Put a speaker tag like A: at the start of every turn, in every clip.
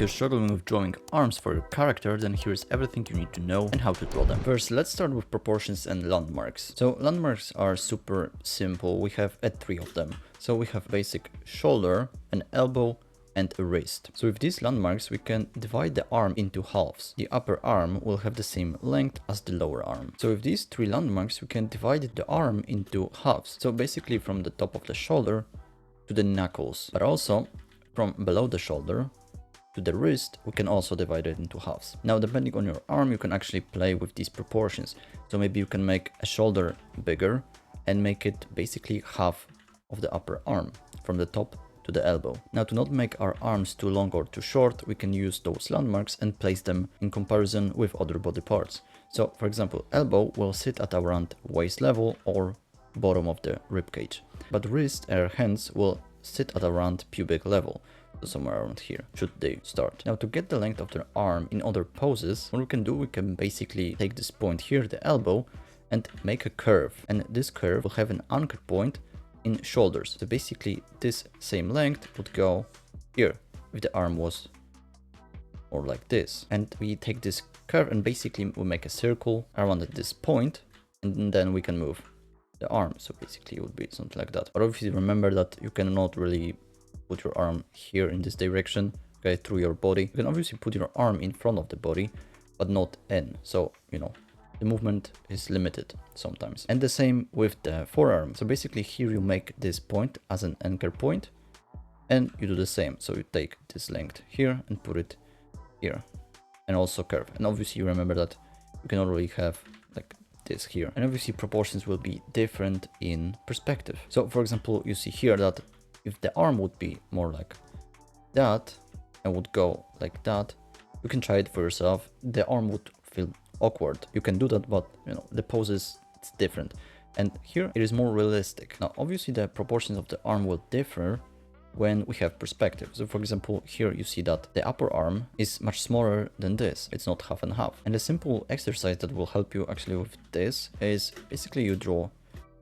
A: If you're struggling with drawing arms for your character, then here's everything you need to know and how to draw them. First, let's start with proportions and landmarks. So landmarks are super simple. We have 3 of them. So we have basic shoulder, an elbow, and a wrist. So with these landmarks, we can divide the arm into halves. The upper arm will have the same length as the lower arm. So with these 3 landmarks, we can divide the arm into halves. So basically from the top of the shoulder to the knuckles, but also from below the shoulder to the wrist, we can also divide it into halves. Now, depending on your arm, you can actually play with these proportions. So maybe you can make a shoulder bigger and make it basically half of the upper arm from the top to the elbow. Now, to not make our arms too long or too short, we can use those landmarks and place them in comparison with other body parts. So for example, elbow will sit at around waist level or bottom of the rib cage, but wrist or hands will sit at around pubic level, so somewhere around here should they start. Now, to get the length of the arm in other poses, what we can basically take this point here, the elbow, and make a curve, and this curve will have an anchor point in shoulders. So basically this same length would go here if the arm was or like this, and we take this curve and basically we make a circle around at this point, and then we can move the arm. So basically it would be something like that. But obviously remember that you cannot really put your arm here in this direction, okay, through your body. You can obviously put your arm in front of the body, but not in. So, you know, the movement is limited sometimes. And the same with the forearm. So basically here you make this point as an anchor point and you do the same. So you take this length here and put it here and also curve. And obviously you remember that you can already have like this here. And obviously proportions will be different in perspective. So for example, you see here that if the arm would be more like that and would go like that, you can try it for yourself. The arm would feel awkward. You can do that, but you know, the poses, it's different. And here it is more realistic. Now, obviously the proportions of the arm will differ when we have perspective. So for example, here you see that the upper arm is much smaller than this. It's not half and half. And a simple exercise that will help you actually with this is basically you draw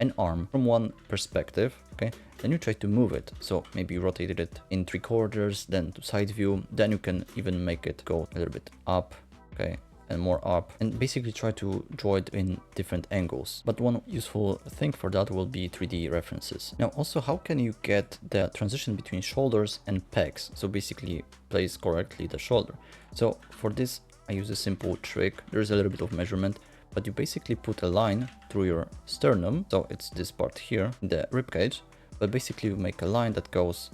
A: an arm from one perspective, okay? Then you try to move it. So maybe you rotated it in 3/4, then to side view. Then you can even make it go a little bit up, okay? And more up, and basically try to draw it in different angles. But one useful thing for that will be 3D references. Now also, how can you get the transition between shoulders and pecs? So basically place correctly the shoulder. So for this I use a simple trick. There's a little bit of measurement, but you basically put a line through your sternum. So it's this part here, the rib cage, but basically you make a line that goes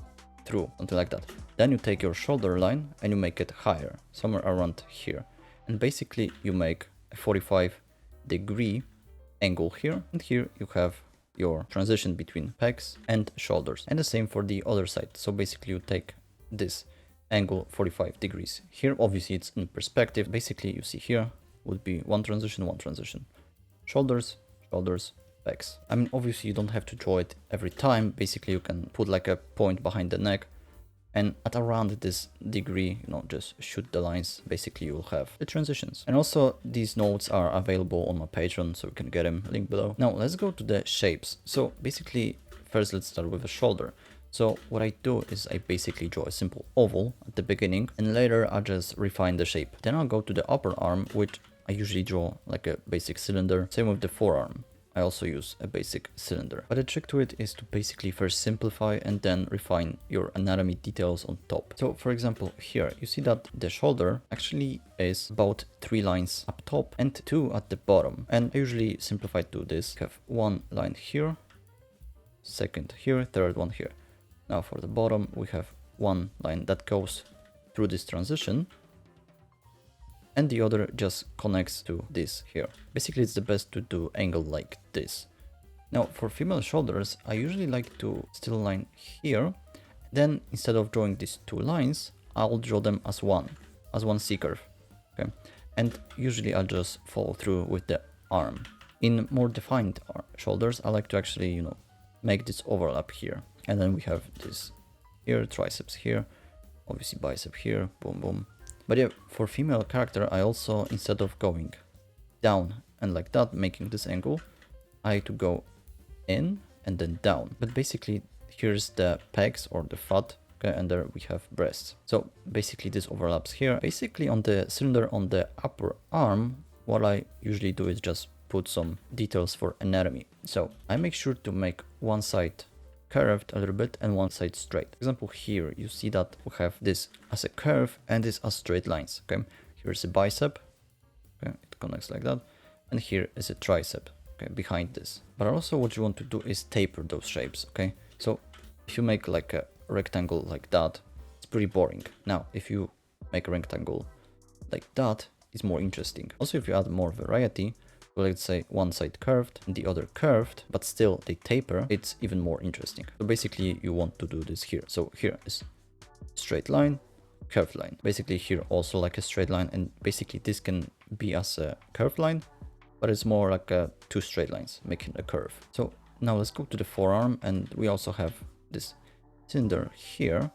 A: through, something like that. Then you take your shoulder line and you make it higher, somewhere around here. And basically you make a 45-degree angle here, and here you have your transition between pecs and shoulders. And the same for the other side. So basically you take this angle 45 degrees. Here obviously it's in perspective. Basically you see here would be one transition, shoulders, shoulders, pecs. I mean, obviously you don't have to draw it every time. Basically you can put like a point behind the neck, and at around this degree, you know, just shoot the lines. Basically you will have the transitions. And also these notes are available on my Patreon, so you can get them, link below. Now let's go to the shapes. So basically first let's start with the shoulder. So what I do is I basically draw a simple oval at the beginning, and later I just refine the shape. Then I'll go to the upper arm, which I usually draw like a basic cylinder. Same with the forearm. I also use a basic cylinder. But the trick to it is to basically first simplify and then refine your anatomy details on top. So for example, here you see that the shoulder actually is about 3 lines up top and 2 at the bottom. And I usually simplify to this. Have 1 line here, second here, third one here. Now for the bottom, we have 1 line that goes through this transition, and the other just connects to this here. Basically it's the best to do angle like this. Now for female shoulders, I usually like to still line here. Then instead of drawing these 2 lines, I'll draw them as one C-curve, okay? And usually I'll just follow through with the arm. In more defined shoulders, I like to actually, you know, make this overlap here. And then we have this here, triceps here, obviously bicep here, boom, boom. But yeah, for female character, I also, instead of going down and like that, making this angle, I had to go in and then down. But basically, here's the pecs or the fat okay, and there we have breasts. So basically this overlaps here. Basically on the cylinder on the upper arm, what I usually do is just put some details for anatomy. So I make sure to make one side curved a little bit and one side straight. For example, here you see that we have this as a curve and this as straight lines. Okay, here's a bicep. Okay, it connects like that, and here is a tricep. Okay, behind this. But also what you want to do is taper those shapes. Okay, so if you make like a rectangle like that, it's pretty boring. Now, if you make a rectangle like that, it's more interesting. Also, if you add more variety, well, let's say one side curved and the other curved, but still they taper, it's even more interesting. So basically you want to do this here. So here is straight line, curved line. Basically here also like a straight line, and basically this can be as a curved line, but it's more like two straight lines making a curve. So now let's go to the forearm, and we also have this cylinder here.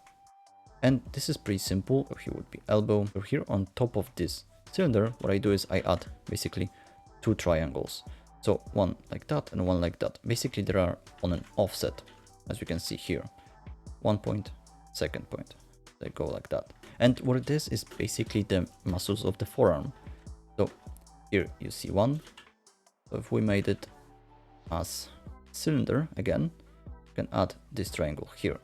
A: And this is pretty simple. So here would be elbow. So here on top of this cylinder, what I do is I add basically two triangles. So one like that and one like that. Basically they are on an offset, as you can see here. 1 point, second point. They go like that. And what it is basically the muscles of the forearm. So here you see one. So if we made it as cylinder again, you can add this triangle here.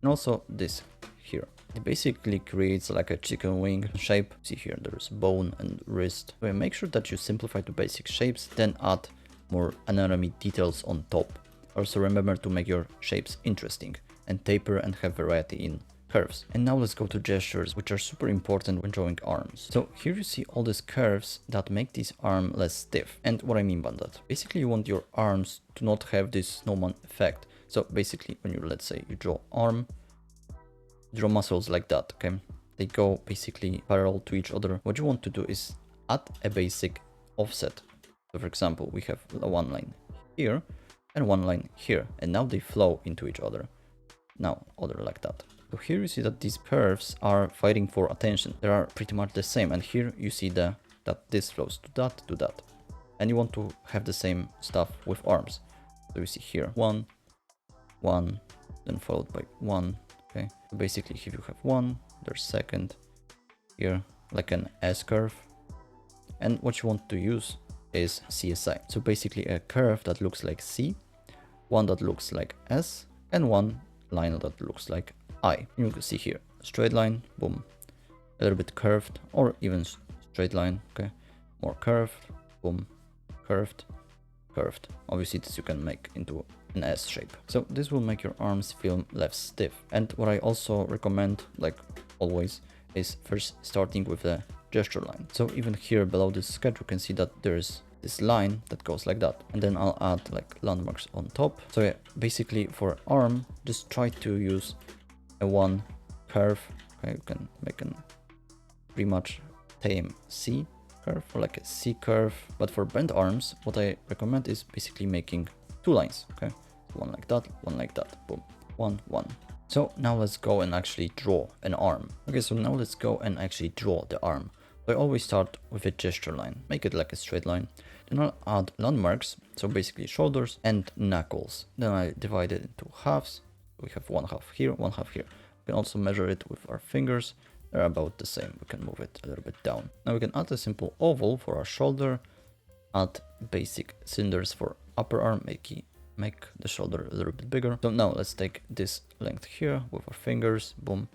A: And also this here. It basically creates like a chicken wing shape. See here, there's bone and wrist. So make sure that you simplify the basic shapes, then add more anatomy details on top. Also remember to make your shapes interesting and taper and have variety in curves. And now let's go to gestures, which are super important when drawing arms. So here you see all these curves that make this arm less stiff. And what I mean by that, basically you want your arms to not have this snowman effect. So basically when you, let's say you draw arm, draw muscles like that, okay? They go basically parallel to each other. What you want to do is add a basic offset. So for example, we have one line here and one line here, and now they flow into each other. Now, other like that. So here you see that these curves are fighting for attention. They are pretty much the same, and here you see that this flows to that. And you want to have the same stuff with arms. So you see here, one, then followed by one. Okay, so basically if you have one, there's second here, like an S curve. And what you want to use is CSI. So basically a curve that looks like C, one that looks like S, and one line that looks like I. You can see here, straight line, boom, a little bit curved, or even straight line, okay, more curved, boom, curved, curved. Obviously this you can make into an S shape. So this will make your arms feel less stiff. And what I also recommend, like always, is first starting with a gesture line. So even here below this sketch, you can see that there's this line that goes like that. And then I'll add like landmarks on top. So yeah, basically for arm, just try to use a one curve. Okay, you can make an pretty much tame C curve or like a C curve. But for bent arms, what I recommend is basically making two lines, okay? One like that, boom, one. So now let's go and actually draw an arm. Okay, so now let's go and actually draw the arm. I always start with a gesture line, make it like a straight line. Then I'll add landmarks, so basically shoulders and knuckles. Then I divide it into halves. We have one half here, one half here. We can also measure it with our fingers. They're about the same. We can move it a little bit down. Now we can add a simple oval for our shoulder, add basic cylinders for upper arm, make the shoulder a little bit bigger. So now let's take this length here with our fingers, boom,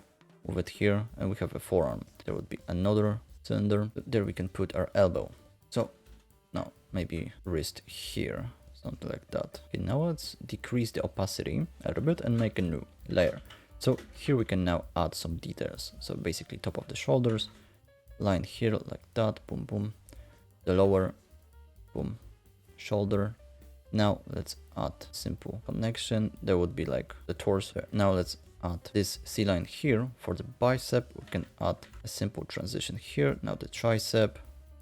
A: move it here, and we have a forearm. There would be another cylinder. There we can put our elbow. So now maybe wrist here, something like that. Okay, now let's decrease the opacity a little bit and make a new layer. So here we can now add some details. So basically top of the shoulders, line here like that, boom, boom. The lower, boom, shoulder. Now let's add simple connection. There would be like the torso. Now let's add this C line here for the bicep. We can add a simple transition here. Now the tricep,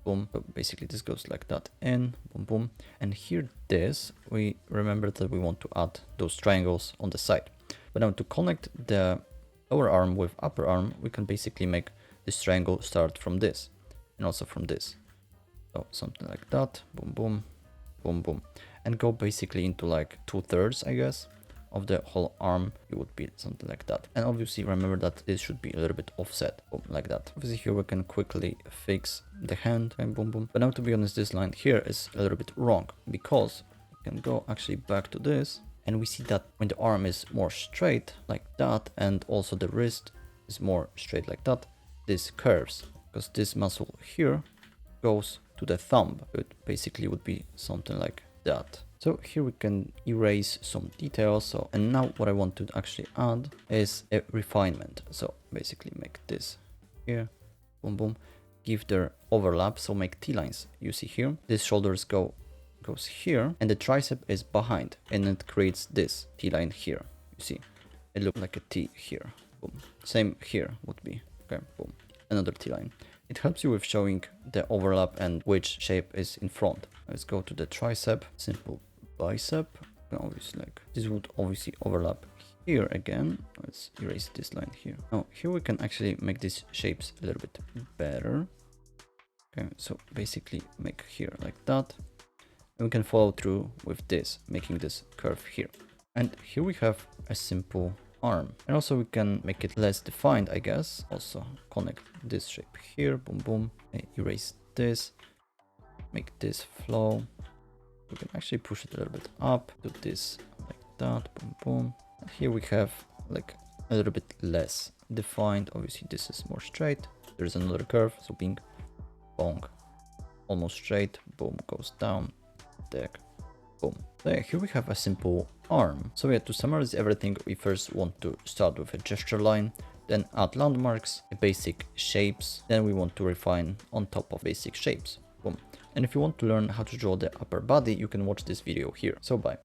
A: boom. So basically this goes like that in, boom, boom. And here this, we remember that we want to add those triangles on the side. But now to connect the lower arm with upper arm, we can basically make this triangle start from this and also from this. So something like that, boom, boom, boom, boom. And go basically into like 2/3, I guess, of the whole arm, it would be something like that. And obviously remember that this should be a little bit offset, boom, like that. Obviously here we can quickly fix the hand and boom boom. But now to be honest, this line here is a little bit wrong, because we can go actually back to this and we see that when the arm is more straight like that, and also the wrist is more straight like that, this curves, because this muscle here goes to the thumb. It basically would be something like that. So here we can erase some details. So, and now what I want to actually add is a refinement. So basically make this here, boom boom, give their overlap. So make T-lines. You see here, this shoulders goes here, and the tricep is behind, and it creates this T-line here. You see, it looks like a T here. Boom. Same here would be. Okay, boom. Another T-line. It helps you with showing the overlap and which shape is in front. Let's go to the tricep, simple bicep. Obviously, like this would obviously overlap here again. Let's erase this line here. Now here we can actually make these shapes a little bit better. Okay, so basically make here like that. And we can follow through with this, making this curve here. And here we have a simple arm. And also we can make it less defined, I guess. Also connect this shape here, boom boom, erase this, make this flow. We can actually push it a little bit up, do this like that, boom boom. And here we have like a little bit less defined. Obviously this is more straight. There's another curve, so bing, bong, almost straight, boom, goes down, deck, boom. So yeah, here we have a simple arm. So yeah, to summarize everything, we first want to start with a gesture line, then add landmarks, basic shapes, then we want to refine on top of basic shapes. Boom. And if you want to learn how to draw the upper body, you can watch this video here. So bye.